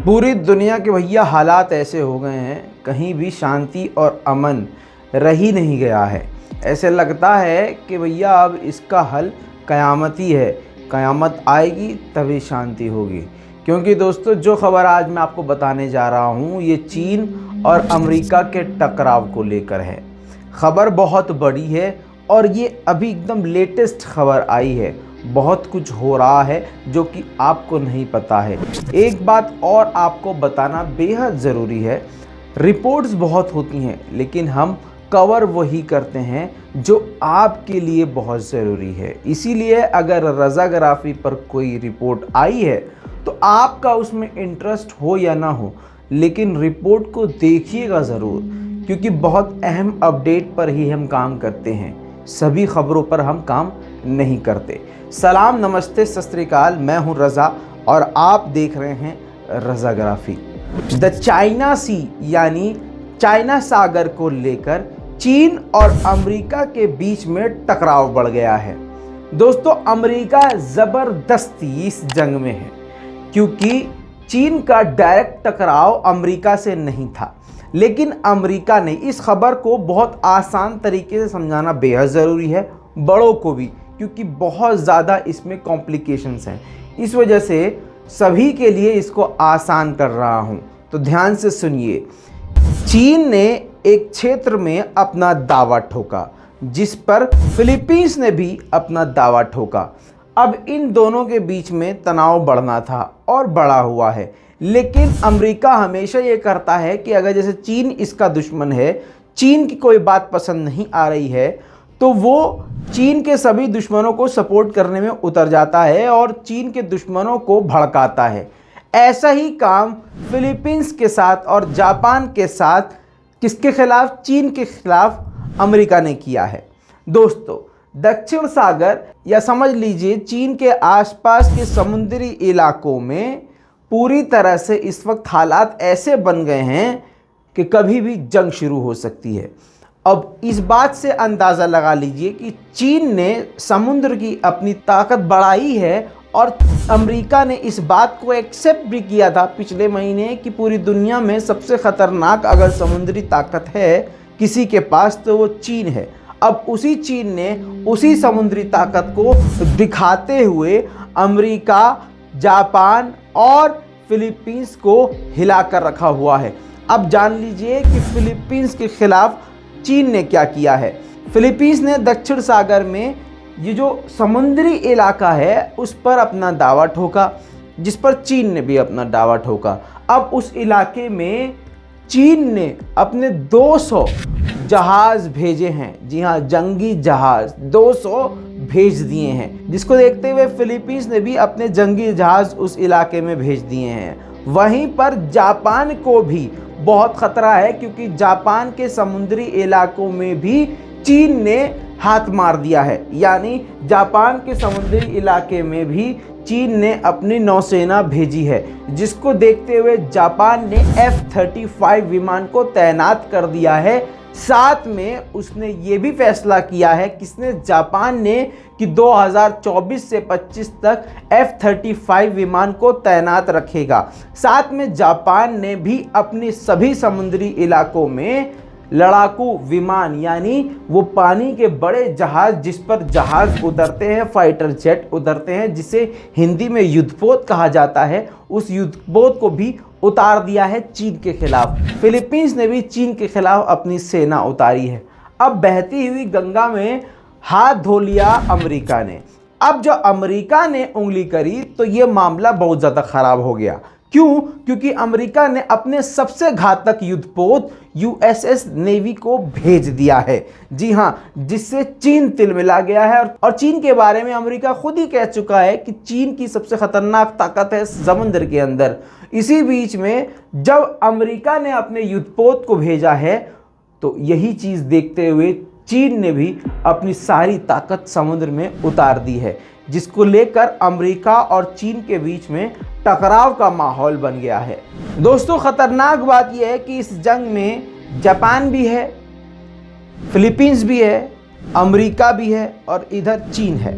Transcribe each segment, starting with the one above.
पूरी दुनिया के भैया हालात ऐसे हो गए हैं, कहीं भी शांति और अमन रह ही नहीं गया है। ऐसे लगता है कि भैया अब इसका हल क़यामत ही है। क़यामत आएगी तभी शांति होगी। क्योंकि दोस्तों जो खबर आज मैं आपको बताने जा रहा हूँ ये चीन और अमेरिका के टकराव को लेकर है। खबर बहुत बड़ी है और ये अभी एकदम लेटेस्ट खबर आई है। बहुत कुछ हो रहा है जो कि आपको नहीं पता है। एक बात और आपको बताना बेहद ज़रूरी है, रिपोर्ट्स बहुत होती हैं लेकिन हम कवर वही करते हैं जो आपके लिए बहुत ज़रूरी है। इसीलिए अगर रज़ाग्राफ़ी पर कोई रिपोर्ट आई है तो आपका उसमें इंटरेस्ट हो या ना हो, लेकिन रिपोर्ट को देखिएगा ज़रूर, क्योंकि बहुत अहम अपडेट पर ही हम काम करते हैं, सभी खबरों पर हम काम नहीं करते। सलाम, नमस्ते, सत श्री अकाल, मैं हूं रज़ा और आप देख रहे हैं रज़ाग्राफ़ी। द चाइना सी यानी चाइना सागर को लेकर चीन और अमेरिका के बीच में टकराव बढ़ गया है। दोस्तों अमेरिका ज़बरदस्ती इस जंग में है, क्योंकि चीन का डायरेक्ट टकराव अमेरिका से नहीं था, लेकिन अमेरिका ने इस खबर को बहुत आसान तरीके से समझाना बेहद ज़रूरी है, बड़ों को भी, क्योंकि बहुत ज़्यादा इसमें कॉम्प्लिकेशंस हैं। इस वजह से सभी के लिए इसको आसान कर रहा हूँ, तो ध्यान से सुनिए। चीन ने एक क्षेत्र में अपना दावा ठोका जिस पर फिलीपींस ने भी अपना दावा ठोका। अब इन दोनों के बीच में तनाव बढ़ना था और बढ़ा हुआ है, लेकिन अमेरिका हमेशा ये करता है कि अगर जैसे चीन इसका दुश्मन है, चीन की कोई बात पसंद नहीं आ रही है, तो वो चीन के सभी दुश्मनों को सपोर्ट करने में उतर जाता है और चीन के दुश्मनों को भड़काता है। ऐसा ही काम फिलीपींस के साथ और जापान के साथ किसके खिलाफ? चीन के खिलाफ अमेरिका ने किया है। दोस्तों दक्षिण सागर या समझ लीजिए चीन के आसपास के समुद्री इलाकों में पूरी तरह से इस वक्त हालात ऐसे बन गए हैं कि कभी भी जंग शुरू हो सकती है। अब इस बात से अंदाज़ा लगा लीजिए कि चीन ने समुद्र की अपनी ताकत बढ़ाई है और अमेरिका ने इस बात को एक्सेप्ट भी किया था पिछले महीने कि पूरी दुनिया में सबसे ख़तरनाक अगर समुद्री ताकत है किसी के पास तो वो चीन है। अब उसी चीन ने उसी समुद्री ताकत को दिखाते हुए अमेरिका, जापान और फिलीपींस को हिला कर रखा हुआ है। अब जान लीजिए कि फिलीपींस के खिलाफ चीन ने क्या किया है। फिलीपींस ने दक्षिण सागर में ये जो समुद्री इलाका है उस पर अपना दावा ठोका, जिस पर चीन ने भी अपना दावा ठोका। अब उस इलाके में चीन ने अपने 200 जहाज़ भेजे हैं। जी हाँ, जंगी जहाज़ 200 भेज दिए हैं, जिसको देखते हुए फिलीपींस ने भी अपने जंगी जहाज़ उस इलाके में भेज दिए हैं। वहीं पर जापान को भी बहुत ख़तरा है, क्योंकि जापान के समुद्री इलाकों में भी चीन ने हाथ मार दिया है। यानी जापान के समुद्री इलाके में भी चीन ने अपनी नौसेना भेजी है, जिसको देखते हुए जापान ने F-35 विमान को तैनात कर दिया है। साथ में उसने ये भी फैसला किया है किसने? जापान ने, कि 2024 से 25 तक F-35 विमान को तैनात रखेगा। साथ में जापान ने भी अपनी सभी समुद्री इलाकों में लड़ाकू विमान, यानी वो पानी के बड़े जहाज़ जिस पर जहाज़ उतरते हैं, फाइटर जेट उतरते हैं, जिसे हिंदी में युद्धपोत कहा जाता है, उस युद्धपोत को भी उतार दिया है चीन के खिलाफ। फिलीपींस ने भी चीन के खिलाफ अपनी सेना उतारी है। अब बहती हुई गंगा में हाथ धो लिया अमेरिका ने। अब जो अमेरिका ने उंगली करी तो ये मामला बहुत ज़्यादा ख़राब हो गया। क्यों? क्योंकि अमेरिका ने अपने सबसे घातक युद्धपोत USS नेवी को भेज दिया है। जी हाँ, जिससे चीन तिलमिला गया है। और चीन के बारे में अमेरिका खुद ही कह चुका है कि चीन की सबसे खतरनाक ताकत है समुद्र के अंदर। इसी बीच में जब अमेरिका ने अपने युद्धपोत को भेजा है तो यही चीज़ देखते हुए चीन ने भी अपनी सारी ताकत समुद्र में उतार दी है, जिसको लेकर अमेरिका और चीन के बीच में टकराव का माहौल बन गया है। दोस्तों ख़तरनाक बात यह है कि इस जंग में जापान भी है, फिलीपींस भी है, अमेरिका भी है और इधर चीन है।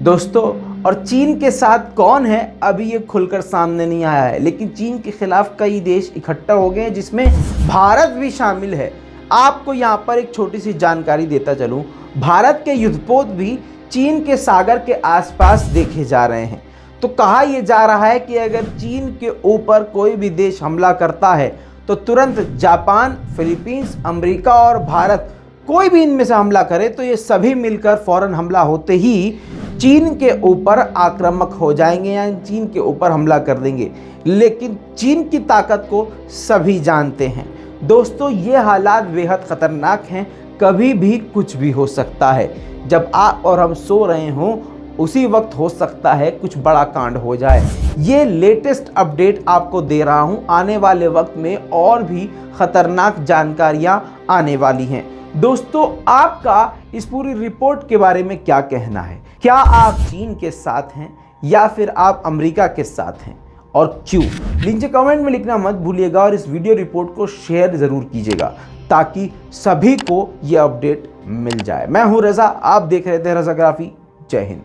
दोस्तों और चीन के साथ कौन है अभी ये खुलकर सामने नहीं आया है, लेकिन चीन के खिलाफ कई देश इकट्ठा हो गए हैं जिसमें भारत भी शामिल है। आपको यहाँ पर एक छोटी सी जानकारी देता चलूँ, भारत के युद्धपोत भी चीन के सागर के आसपास देखे जा रहे हैं। तो कहा यह जा रहा है कि अगर चीन के ऊपर कोई भी देश हमला करता है तो तुरंत जापान, फिलीपींस, अमेरिका और भारत कोई भी इनमें से हमला करे तो ये सभी मिलकर फौरन हमला होते ही चीन के ऊपर आक्रामक हो जाएंगे या चीन के ऊपर हमला कर देंगे। लेकिन चीन की ताकत को सभी जानते हैं। दोस्तों, ये हालात बेहद खतरनाक हैं, कभी भी कुछ भी हो सकता है। जब आप और हम सो रहे हों उसी वक्त हो सकता है कुछ बड़ा कांड हो जाए। ये लेटेस्ट अपडेट आपको दे रहा हूं, आने वाले वक्त में और भी खतरनाक जानकारियां आने वाली हैं। दोस्तों, आपका इस पूरी रिपोर्ट के बारे में क्या कहना है? क्या आप चीन के साथ हैं या फिर आप अमेरिका के साथ हैं, और क्यों? नीचे कमेंट में लिखना मत भूलिएगा और इस वीडियो रिपोर्ट को शेयर ज़रूर कीजिएगा ताकि सभी को ये अपडेट मिल जाए। मैं हूं रज़ा, आप देख रहे थे रज़ाग्राफी। जय हिंद।